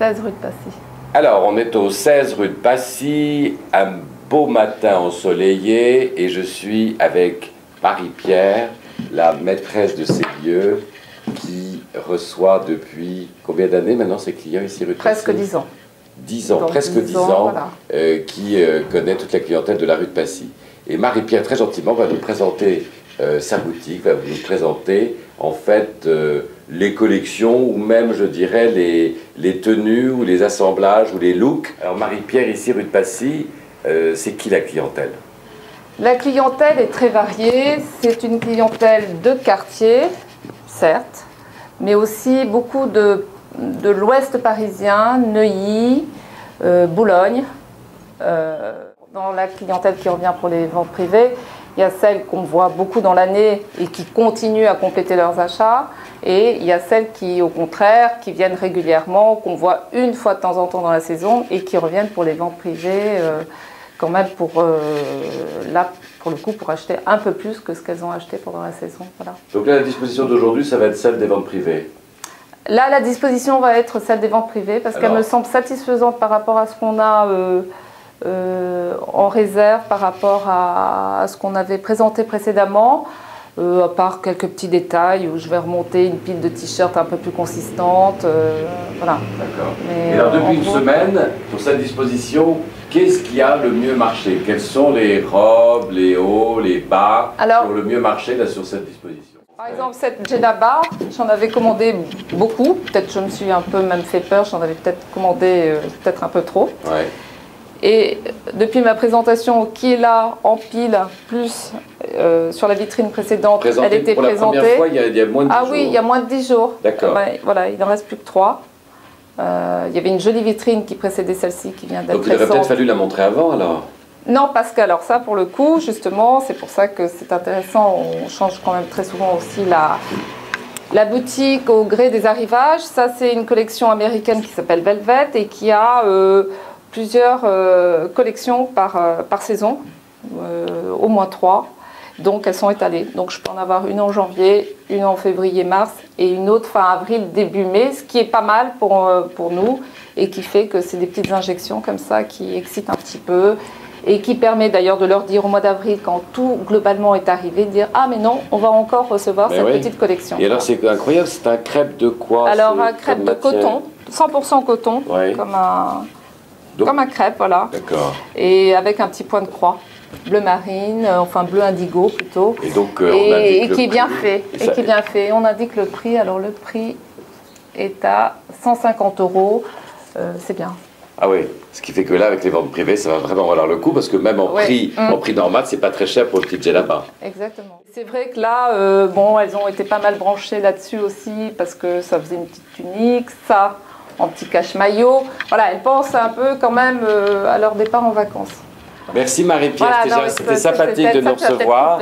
16 rue de Passy. Alors, on est au 16 rue de Passy, un beau matin ensoleillé, et je suis avec Marie-Pierre, la maîtresse de ces lieux, qui reçoit depuis combien d'années maintenant ces clients ici rue de Passy? Presque 10 ans. 10 ans, Donc, presque 10 ans, ans, voilà. qui connaît toute la clientèle de la rue de Passy. Et Marie-Pierre, très gentiment, va nous présenter sa boutique, va nous présenter en fait les collections ou même, je dirais, les tenues ou les assemblages ou les looks. Alors Marie-Pierre, ici rue de Passy, c'est qui la clientèle? La clientèle est très variée. C'est une clientèle de quartier, certes, mais aussi beaucoup de l'ouest parisien, Neuilly, Boulogne. Dans la clientèle qui revient pour les ventes privées, il y a celles qu'on voit beaucoup dans l'année et qui continuent à compléter leurs achats. Et il y a celles qui, au contraire, qui viennent régulièrement, qu'on voit une fois de temps en temps dans la saison et qui reviennent pour les ventes privées, quand même là, pour le coup, pour acheter un peu plus que ce qu'elles ont acheté pendant la saison. Voilà. Donc là, la disposition d'aujourd'hui, ça va être celle des ventes privées. Là, la disposition va être celle des ventes privées parce qu'elle me semble satisfaisante par rapport à ce qu'on a en réserve, par rapport à ce qu'on avait présenté précédemment, à part quelques petits détails où je vais remonter une pile de t-shirts un peu plus consistante. Voilà. D'accord. Et alors, depuis une semaine, pour cette disposition, qu'est-ce qui a le mieux marché? Quelles sont les robes, les hauts, les bas qui ont le mieux marché là, sur cette disposition? Par exemple, cette djellaba, j'en avais commandé beaucoup. Peut-être je me suis un peu même fait peur, j'en avais peut-être commandé peut-être un peu trop. Ouais. Et depuis ma présentation qui est là en pile, plus sur la vitrine précédente, elle était pour présentée. La première fois, il y a moins de 10 jours. Ah oui, il y a moins de 10 jours. D'accord. Voilà, il n'en reste plus que 3. Il y avait une jolie vitrine qui précédait celle-ci qui vient d'être Donc il aurait peut-être fallu la montrer avant alors? Non, parce que alors ça, pour le coup, justement, c'est pour ça que c'est intéressant. On change quand même très souvent aussi la boutique au gré des arrivages. Ça, c'est une collection américaine qui s'appelle Velvet et qui a plusieurs collections par saison, au moins 3. Donc elles sont étalées. Donc je peux en avoir une en janvier, une en février-mars et une autre fin avril, début mai, ce qui est pas mal pour nous et qui fait que c'est des petites injections comme ça qui excitent un petit peu et qui permet d'ailleurs de leur dire au mois d'avril, quand tout globalement est arrivé, de dire « Ah mais non, on va encore recevoir cette petite collection ». Et alors c'est incroyable, c'est un crêpe de quoi? Alors un crêpe de coton, 100% coton, comme un crêpe, voilà. D'accord. Et avec un petit point de croix. Bleu marine, enfin bleu indigo plutôt. Et donc qui est bien fait. Et qui est bien fait. On indique le prix. Alors le prix est à 150 €. C'est bien. Ah oui, ce qui fait que là, avec les ventes privées, ça va vraiment valoir le coup parce que même en prix normal, c'est pas très cher pour le petit djellaba. Exactement. C'est vrai que là, bon, elles ont été pas mal branchées là-dessus aussi parce que ça faisait une petite tunique, ça en petit cache-maillot. Voilà, elles pensent un peu quand même à leur départ en vacances. Merci Marie-Pierre, voilà, c'était sympathique de nous recevoir.